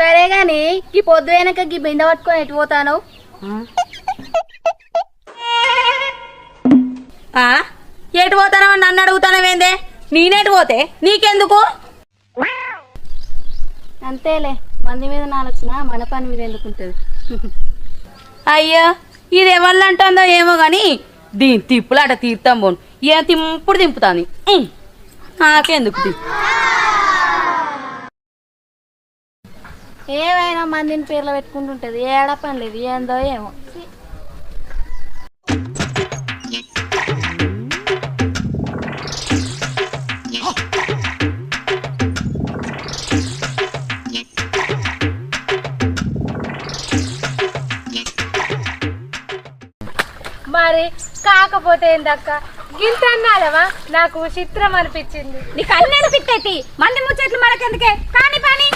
సరే గాని ఈ పొద్దు వెనక ఈ బిందె పట్టుకొని ఎటు పోతాను? ఎటు పోతానో నన్ను అడుగుతానవేందే? నేనేటు పోతే నీకెందుకు? అంతేలే, మంది మీద నాలొచ్చినా మన పని మీద ఎందుకుంటది. అయ్యో ఇది ఎవరు అంటుందో ఏమో గాని దీని తిప్పులాట తీర్థం పోను. ఏం తింపుడు దింపుతాను నాకెందుకు? ఏమైనా మందిని పేర్లు పెట్టుకుంటుంటది, ఏడా పని లేదు, ఏందో ఏమో. మరి కాకపోతే ఏందక్క గింత అన్నాలవా? నాకు చిత్రం అనిపించింది. నీకు అన్నీ అనిపిస్తాయి, మంది ముచ్చట్లు మనకెందుకే? కానీ పని